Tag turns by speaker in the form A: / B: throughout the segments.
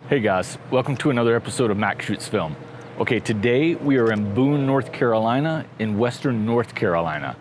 A: Hey guys, welcome to another episode of Mac Shoots Film. Okay, today we are in Boone, North Carolina, in Western North Carolina.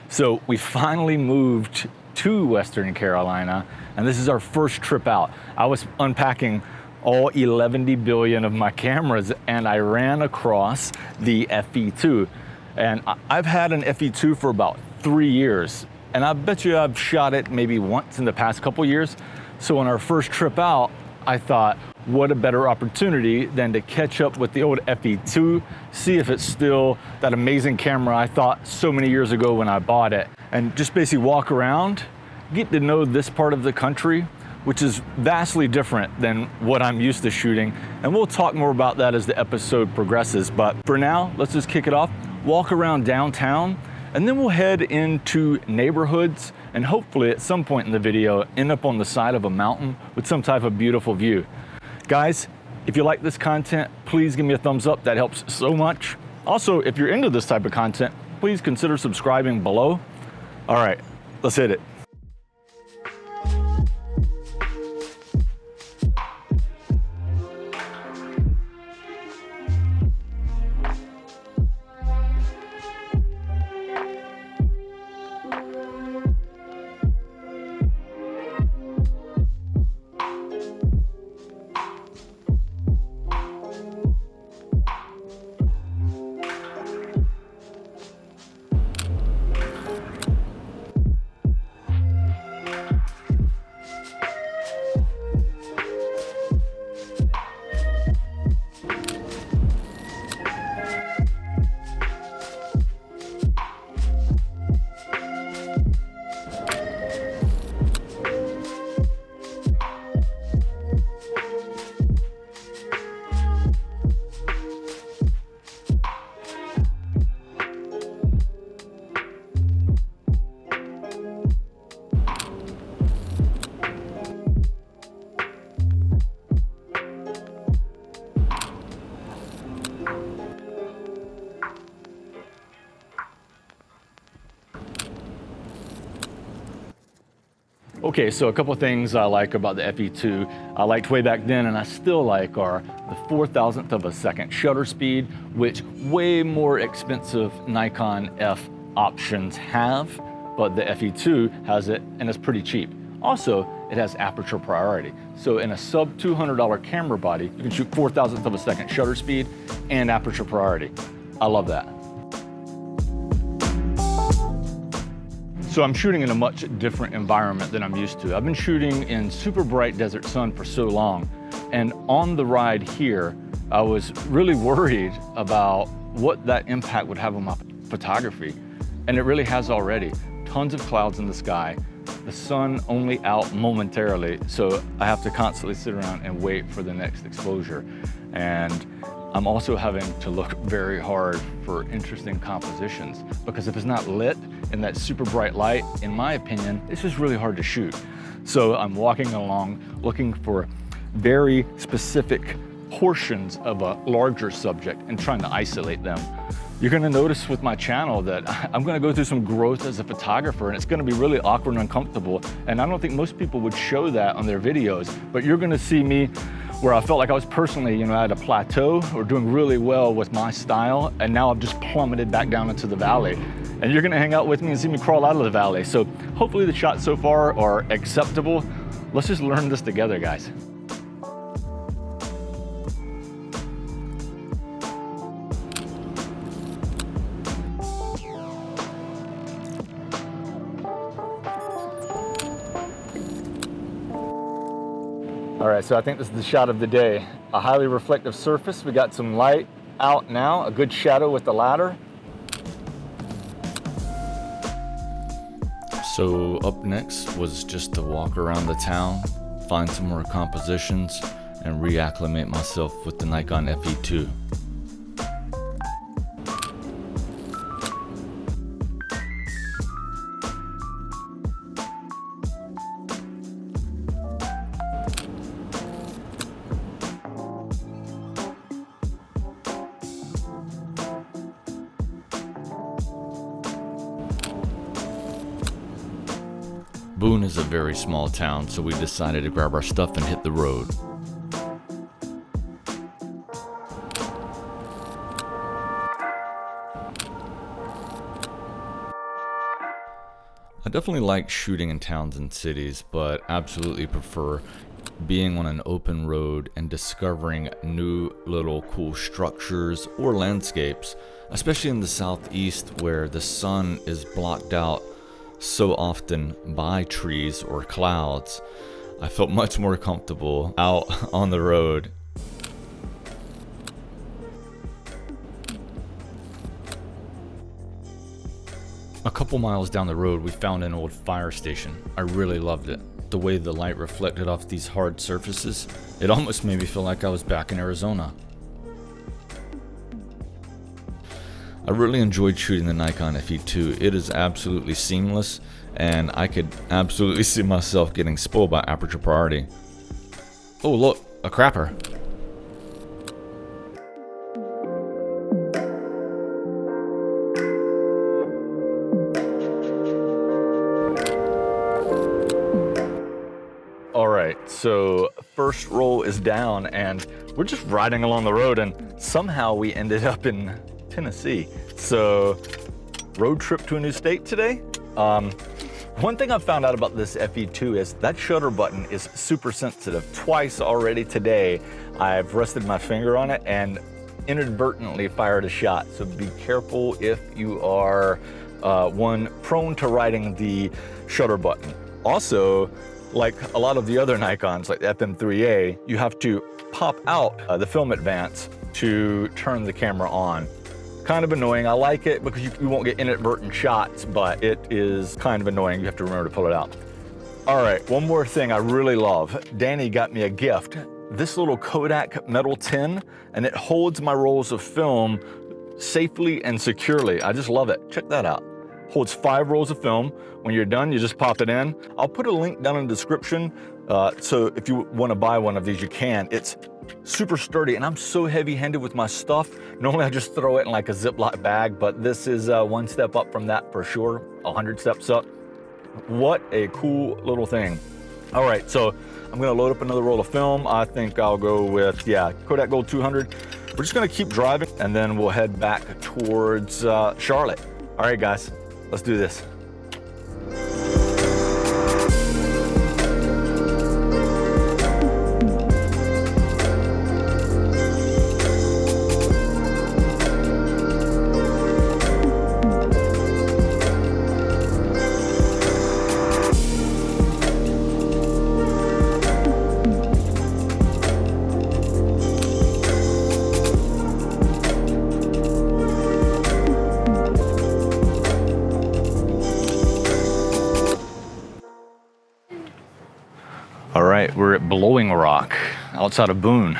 A: So we finally moved to Western Carolina, and this is our first trip out. I was unpacking all 11 billion of my cameras, and I ran across the FE2. And I've had an FE2 for about 3 years, and I bet you I've shot it maybe once in the past couple years. So on our first trip out, I thought, what a better opportunity than to catch up with the old FE2, see if it's still that amazing camera I thought so many years ago when I bought it, and just basically walk around, get to know this part of the country, which is vastly different than what I'm used to shooting. And we'll talk more about that as the episode progresses. But for now, let's just kick it off, walk around downtown, and then we'll head into neighborhoods and hopefully at some point in the video end up on the side of a mountain with some type of beautiful view. Guys, if you like this content, please give me a thumbs up. That helps so much. Also, if you're into this type of content, please consider subscribing below. All right, let's hit it. Okay, so a couple things I like about the FE2. I liked way back then, and I still like, are the 4,000th of a second shutter speed, which way more expensive Nikon F options have, but the FE2 has it, and it's pretty cheap. Also, it has aperture priority. So in a sub $200 camera body, you can shoot 4,000th of a second shutter speed and aperture priority. I love that. So I'm shooting in a much different environment than I'm used to. I've been shooting in super bright desert sun for so long, and on the ride here, I was really worried about what that impact would have on my photography, and it really has already. Tons of clouds in the sky, the sun only out momentarily, so I have to constantly sit around and wait for the next exposure. And I'm also having to look very hard for interesting compositions, because if it's not lit in that super bright light, in my opinion, it's just really hard to shoot. So I'm walking along looking for very specific portions of a larger subject and trying to isolate them. You're gonna notice with my channel that I'm gonna go through some growth as a photographer, and it's gonna be really awkward and uncomfortable. And I don't think most people would show that on their videos, but you're gonna see me where I felt like I was personally, at a plateau or doing really well with my style, and now I've just plummeted back down into the valley. And you're gonna hang out with me and see me crawl out of the valley. So hopefully the shots so far are acceptable. Let's just learn this together, guys. All right, so I think this is the shot of the day. A highly reflective surface. We got some light out now, a good shadow with the ladder. So up next was just to walk around the town, find some more compositions, and reacclimate myself with the Nikon FE2. Boone is a very small town, so we decided to grab our stuff and hit the road.
B: definitely like shooting in towns and cities, but absolutely prefer being on an open road and discovering new little cool structures or landscapes, especially in the southeast where the sun is blocked out so often by trees or clouds. I felt much more comfortable out on the road. A couple miles down the road, we found an old fire station. I really loved it. The way the light reflected off these hard surfaces, it almost made me feel like I was back in Arizona. I really enjoyed shooting the Nikon FE2. It is absolutely seamless, and I could absolutely see myself getting spoiled by aperture priority. Oh look, a crapper.
A: All right, so first roll is down and we're just riding along the road and somehow we ended up in Tennessee. So road trip to a new state today. One thing I've found out about this FE2 is that shutter button is super sensitive. Twice already today, I've rested my finger on it and inadvertently fired a shot. So be careful if you are one prone to riding the shutter button. Also, like a lot of the other Nikons, like the FM3A, you have to pop out the film advance to turn the camera on. Kind of annoying. I like it because you won't get inadvertent shots, but it is kind of annoying. You have to remember to pull it out. All right, one more thing I really love. Danny got me a gift. This little Kodak metal tin, and it holds my rolls of film safely and securely. I just love it. Check that out. Holds 5 rolls of film. When you're done, you just pop it in. I'll put a link down in the description, so if you want to buy one of these, you can. It's super sturdy, and I'm so heavy-handed with my stuff. Normally, I just throw it in like a Ziploc bag, but this is one step up from that for sure, 100 steps up. What a cool little thing. All right, so I'm gonna load up another roll of film. I think I'll go with, yeah, Kodak Gold 200. We're just gonna keep driving, and then we'll head back towards Charlotte. All right, guys. Let's do this. All right, we're at Blowing Rock outside of Boone.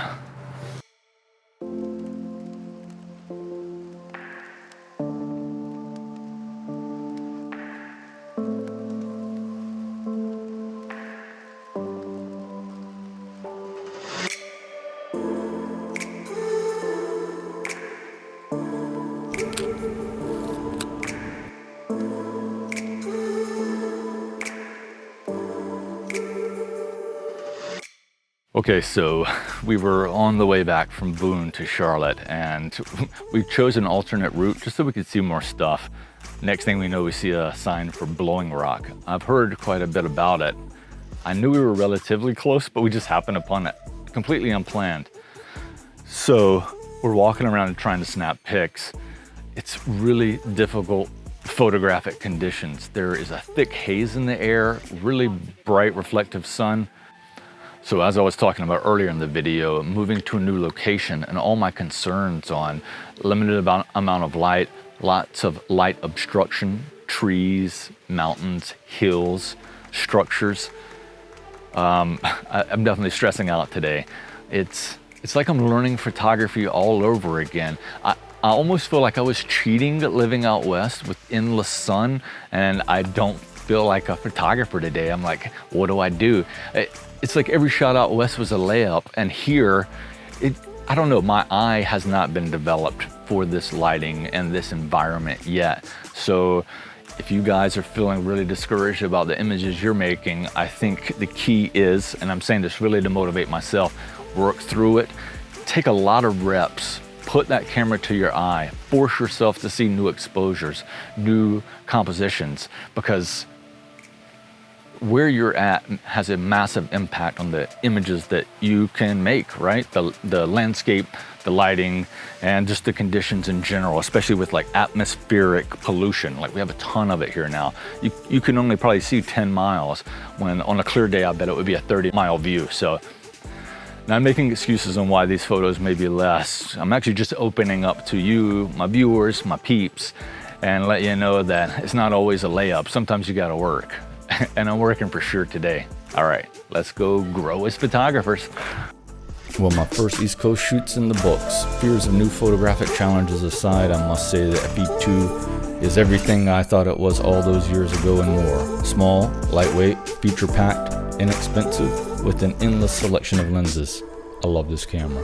A: Okay, so we were on the way back from Boone to Charlotte, and we chose an alternate route just so we could see more stuff. Next thing we know, we see a sign for Blowing Rock. I've heard quite a bit about it. I knew we were relatively close, but we just happened upon it, completely unplanned. So we're walking around and trying to snap pics. It's really difficult photographic conditions. There is a thick haze in the air, really bright reflective sun. So as I was talking about earlier in the video, moving to a new location and all my concerns on limited amount of light, lots of light obstruction, trees, mountains, hills, structures. I'm definitely stressing out today. It's like I'm learning photography all over again. I almost feel like I was cheating living out west with endless sun, and I don't feel like a photographer today. I'm like, what do I do? It's like every shot out west was a layup, and here, I don't know, my eye has not been developed for this lighting and this environment yet. So if you guys are feeling really discouraged about the images you're making, I think the key is, and I'm saying this really to motivate myself, work through it, take a lot of reps, put that camera to your eye, force yourself to see new exposures, new compositions, because where you're at has a massive impact on the images that you can make, right? The landscape, the lighting, and just the conditions in general, especially with like atmospheric pollution. Like we have a ton of it here now. You can only probably see 10 miles when on a clear day, I bet it would be a 30-mile view. So now I'm making excuses on why these photos may be less. I'm actually just opening up to you, my viewers, my peeps, and let you know that it's not always a layup. Sometimes you gotta work. And I'm working for sure today. All right, let's go grow as photographers.
B: Well, my first East Coast shoot's in the books. Fears of new photographic challenges aside, I must say that FE2 is everything I thought it was all those years ago and more. Small, lightweight, feature-packed, inexpensive, with an endless selection of lenses. I love this camera.